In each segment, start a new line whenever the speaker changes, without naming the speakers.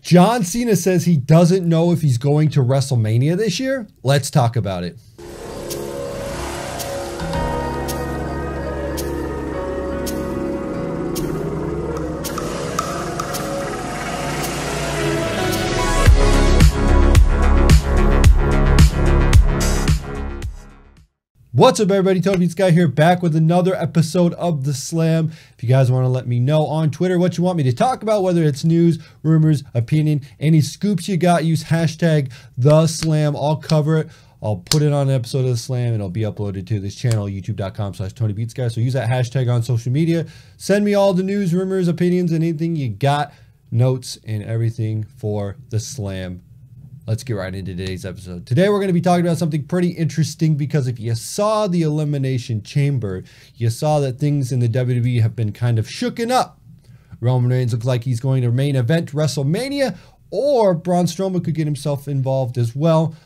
John Cena says he doesn't know if he's going to WrestleMania this year. Let's talk about it. What's up, everybody? TonyPizzaGuy here, back with another episode of The Slam. If you guys want to let me know on Twitter what you want me to talk about, whether it's news, rumors, opinion, any scoops you got, use hashtag The Slam. I'll cover it. I'll put it on an episode of The Slam, and it'll be uploaded to this channel, youtube.com/TonyPizzaGuy. So use that hashtag on social media. Send me all the news, rumors, opinions, and anything you got, notes, and everything for The Slam. Let's get right into today's episode. Today, we're going to be talking about something pretty interesting because if you saw the Elimination Chamber, you saw that things in the WWE have been kind of shooken up. Roman Reigns looks like he's going to main event WrestleMania, or Braun Strowman could get himself involved as well.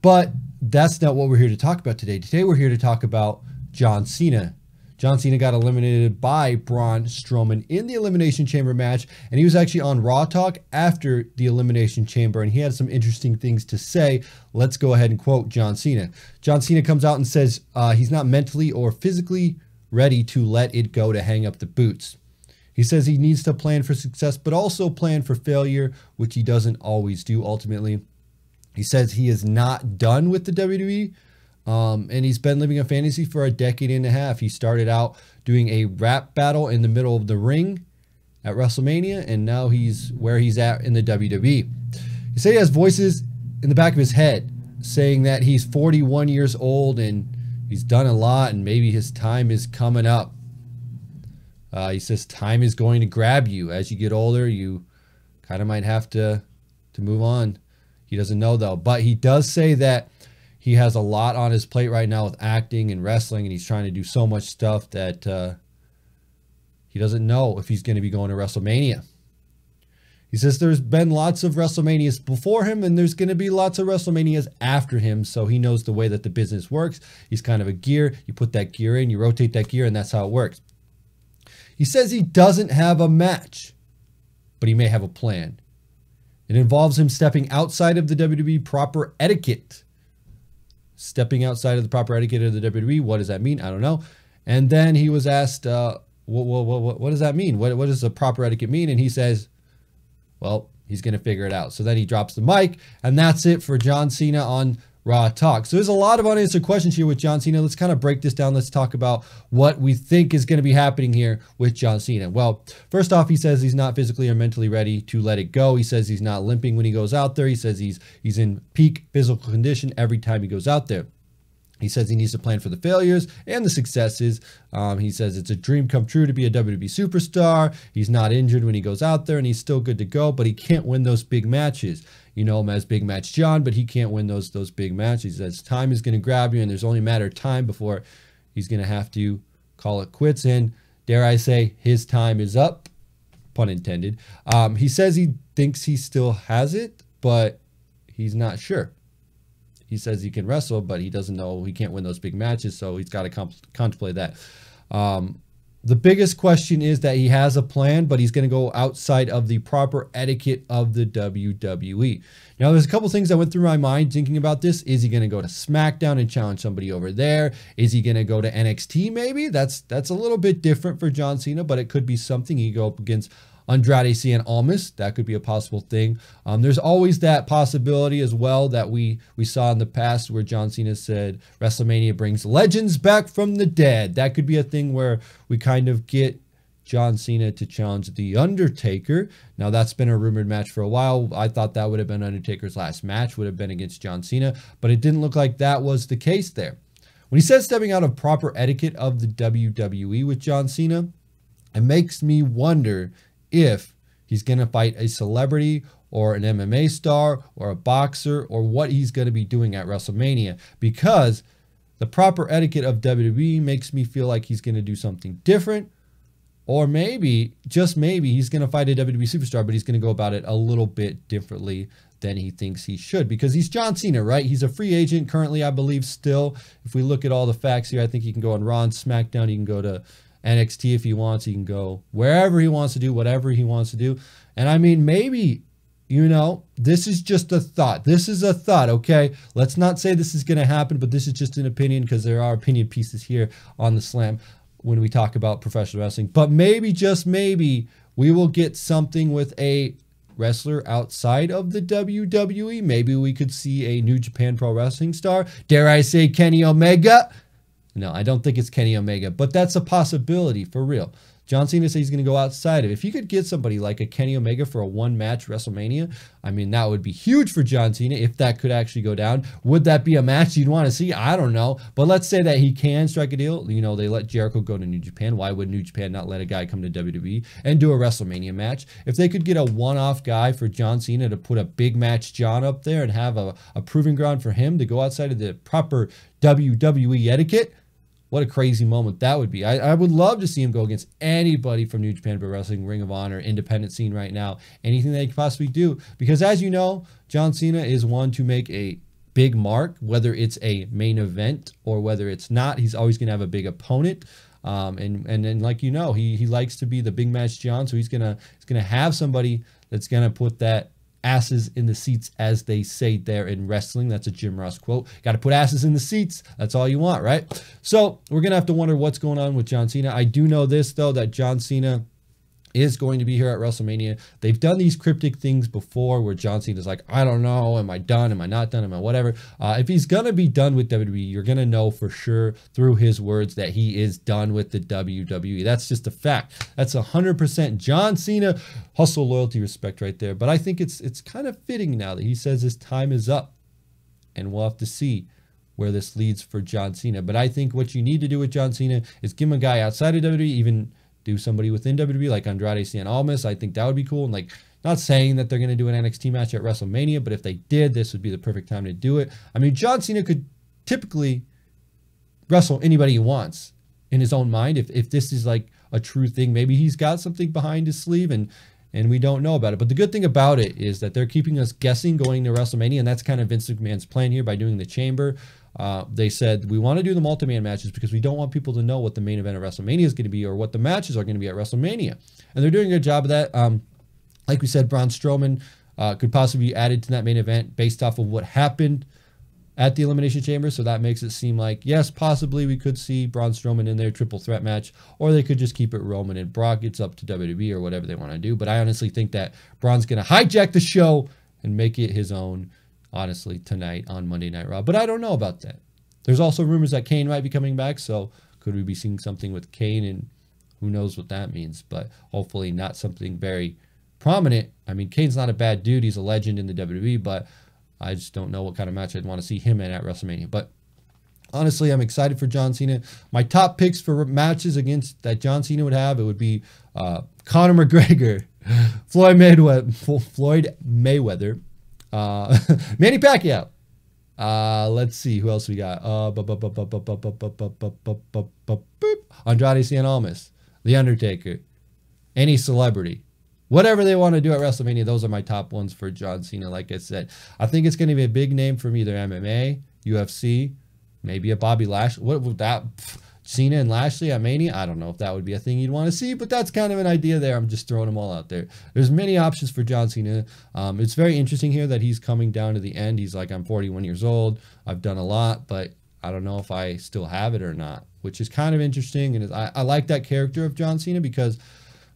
But that's not what we're here to talk about today. Today, we're here to talk about John Cena. John Cena got eliminated by Braun Strowman in the Elimination Chamber match, and he was actually on Raw Talk after the Elimination Chamber, and he had some interesting things to say. Let's go ahead and quote John Cena. John Cena comes out and says he's not mentally or physically ready to let it go, to hang up the boots. He says he needs to plan for success, but also plan for failure, which he doesn't always do ultimately. He says he is not done with the WWE. And he's been living a fantasy for a decade and a half. He started out doing a rap battle in the middle of the ring at WrestleMania, and now he's where he's at in the WWE. He said he has voices in the back of his head saying that he's 41 years old and he's done a lot and maybe his time is coming up. He says time is going to grab you. As you get older, you kind of might have to move on. He doesn't know, though. But he does say that he has a lot on his plate right now with acting and wrestling, and he's trying to do so much stuff that he doesn't know if he's going to be going to WrestleMania. He says there's been lots of WrestleManias before him, and there's going to be lots of WrestleManias after him, so he knows the way that the business works. He's kind of a gear. You put that gear in, you rotate that gear, and that's how it works. He says he doesn't have a match, but he may have a plan. It involves him stepping outside of the WWE proper etiquette. Stepping outside of the proper etiquette of the WWE. What does that mean? I don't know. And then he was asked, what does that mean? What does the proper etiquette mean? And he says, well, he's going to figure it out. So then he drops the mic, and that's it for John Cena on Raw Talk. So there's a lot of unanswered questions here with John Cena. Let's kind of break this down. Let's talk about what we think is going to be happening here with John Cena. Well, first off, he says he's not physically or mentally ready to let it go. He says he's not limping when he goes out there. He says he's in peak physical condition every time he goes out there. He says he needs to plan for the failures and the successes. He says it's a dream come true to be a WWE superstar. He's not injured when he goes out there, and he's still good to go, but he can't win those big matches. You know him as Big Match John, but he can't win those big matches. He says time is going to grab you, and there's only a matter of time before he's going to have to call it quits. And dare I say, his time is up, pun intended. He says he thinks he still has it, but he's not sure. He says he can wrestle, but he doesn't know, he can't win those big matches, so he's got to contemplate that. The biggest question is that he has a plan, but he's going to go outside of the proper etiquette of the WWE. Now, there's a couple things that went through my mind thinking about this. Is he going to go to SmackDown and challenge somebody over there? Is he going to go to NXT maybe? That's a little bit different for John Cena, but it could be something. He could go up against Andrade Cien Almas. That could be a possible thing. There's always that possibility as well that we saw in the past where John Cena said WrestleMania brings legends back from the dead. That could be a thing where we kind of get John Cena to challenge The Undertaker. Now, that's been a rumored match for a while. I thought that would have been Undertaker's last match, would have been against John Cena, but it didn't look like that was the case there. When he says stepping out of proper etiquette of the WWE with John Cena, it makes me wonder if he's going to fight a celebrity or an MMA star or a boxer, or what he's going to be doing at WrestleMania, because the proper etiquette of WWE makes me feel like he's going to do something different, or maybe, just maybe, he's going to fight a WWE superstar, but he's going to go about it a little bit differently than he thinks he should, because he's John Cena, right? He's a free agent currently, I believe, still. If we look at all the facts here, I think he can go on Raw and SmackDown. He can go to NXT if he wants. He can go wherever he wants to do, whatever he wants to do. And I mean, maybe you know, this is just a thought. This is a thought, okay? Let's not say this is going to happen, but this is just an opinion because there are opinion pieces here on the Slam when we talk about professional wrestling. But maybe, just maybe, we will get something with a wrestler outside of the WWE. Maybe we could see a New Japan Pro Wrestling star. Dare I say Kenny Omega? No, I don't think it's Kenny Omega, but that's a possibility for real. John Cena says he's going to go outside of it. If you could get somebody like a Kenny Omega for a one-match WrestleMania, I mean, that would be huge for John Cena if that could actually go down. Would that be a match you'd want to see? I don't know. But let's say that he can strike a deal. You know, they let Jericho go to New Japan. Why would New Japan not let a guy come to WWE and do a WrestleMania match? If they could get a one-off guy for John Cena to put a big match John up there and have a proving ground for him to go outside of the proper WWE etiquette, what a crazy moment that would be. I would love to see him go against anybody from New Japan Pro Wrestling, Ring of Honor, independent scene right now. Anything they could possibly do. Because as you know, John Cena is one to make a big mark, whether it's a main event or whether it's not. He's always going to have a big opponent. And then, like you know, he likes to be the big match John. So he's gonna have somebody that's going to put that asses in the seats, as they say there in wrestling. That's a Jim Ross quote. Got to put asses in the seats. That's all you want, right? So we're going to have to wonder what's going on with John Cena. I do know this, though, that John Cena is going to be here at WrestleMania. They've done these cryptic things before where John Cena's like, I don't know, am I done? Am I not done? Am I whatever? If he's going to be done with WWE, you're going to know for sure through his words that he is done with the WWE. That's just a fact. That's 100% John Cena. Hustle, loyalty, respect right there. But I think it's kind of fitting now that he says his time is up, and we'll have to see where this leads for John Cena. But I think what you need to do with John Cena is give him a guy outside of WWE, even do somebody within WWE like Andrade Cien Almas. I think that would be cool. And like, not saying that they're going to do an NXT match at WrestleMania, but if they did, this would be the perfect time to do it. I mean, John Cena could typically wrestle anybody he wants in his own mind. If this is like a true thing, maybe he's got something behind his sleeve and we don't know about it. But the good thing about it is that they're keeping us guessing going to WrestleMania, and that's kind of Vince McMahon's plan here by doing the Chamber. They said, we want to do the multi-man matches because we don't want people to know what the main event of WrestleMania is going to be or what the matches are going to be at WrestleMania. And they're doing a good job of that. Like we said, Braun Strowman could possibly be added to that main event based off of what happened at the Elimination Chamber. So that makes it seem like, yes, possibly we could see Braun Strowman in their triple threat match, or they could just keep it Roman and Brock. It's up to WWE or whatever they want to do. But I honestly think that Braun's going to hijack the show and make it his own, honestly, tonight on Monday Night Raw. But I don't know about that. There's also rumors that Kane might be coming back. So could we be seeing something with Kane? And who knows what that means. But hopefully not something very prominent. I mean, Kane's not a bad dude. He's a legend in the WWE. But I just don't know what kind of match I'd want to see him in at WrestleMania. But honestly, I'm excited for John Cena. My top picks for matches against that John Cena would have, it would be Conor McGregor, Floyd Mayweather, Manny Pacquiao. Let's see who else we got. Andrade Cien Almas, The Undertaker, any celebrity. Whatever they want to do at WrestleMania, those are my top ones for John Cena. Like I said, I think it's going to be a big name from either MMA, UFC, maybe a Bobby Lashley. What would that? Cena and Lashley at Mania? I don't know if that would be a thing you'd want to see, but that's kind of an idea there. I'm just throwing them all out there. There's many options for John Cena. It's very interesting here that he's coming down to the end. He's like, I'm 41 years old. I've done a lot, but I don't know if I still have it or not, which is kind of interesting. And I like that character of John Cena because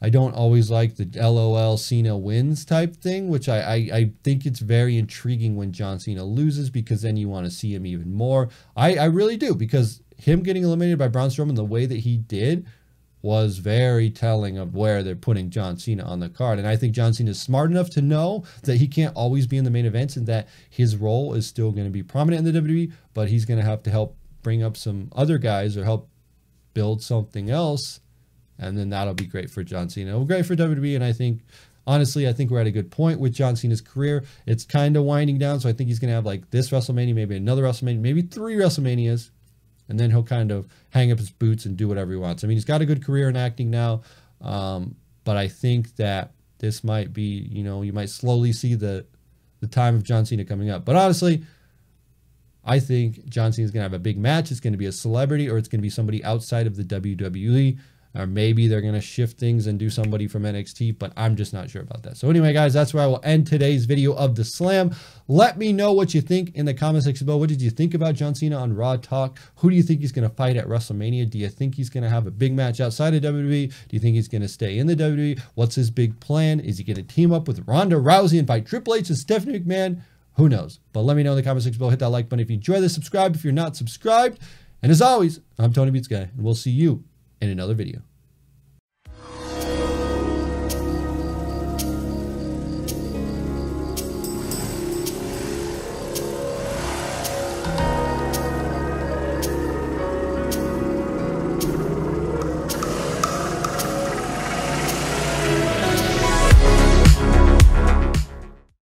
I don't always like the LOL Cena wins type thing, which I think it's very intriguing when John Cena loses because then you want to see him even more. I really do, because him getting eliminated by Braun Strowman the way that he did was very telling of where they're putting John Cena on the card. And I think John Cena is smart enough to know that he can't always be in the main events and that his role is still going to be prominent in the WWE, but he's going to have to help bring up some other guys or help build something else. And then that'll be great for John Cena. Well, great for WWE. And I think, honestly, I think we're at a good point with John Cena's career. It's kind of winding down. So I think he's going to have like this WrestleMania, maybe another WrestleMania, maybe 3 WrestleManias. And then he'll kind of hang up his boots and do whatever he wants. I mean, he's got a good career in acting now. But I think that this might be, you know, you might slowly see the time of John Cena coming up. But honestly, I think John Cena's going to have a big match. It's going to be a celebrity, or it's going to be somebody outside of the WWE. or maybe they're going to shift things and do somebody from NXT, but I'm just not sure about that. So anyway, guys, that's where I will end today's video of the Slam. Let me know what you think in the comment section below. What did you think about John Cena on Raw Talk? Who do you think he's going to fight at WrestleMania? Do you think he's going to have a big match outside of WWE? Do you think he's going to stay in the WWE? What's his big plan? Is he going to team up with Ronda Rousey and fight Triple H and Stephanie McMahon? Who knows? But let me know in the comment section below. Hit that like button if you enjoy this. Subscribe if you're not subscribed. And as always, I'm TonyPizzaGuy, and we'll see you in another video.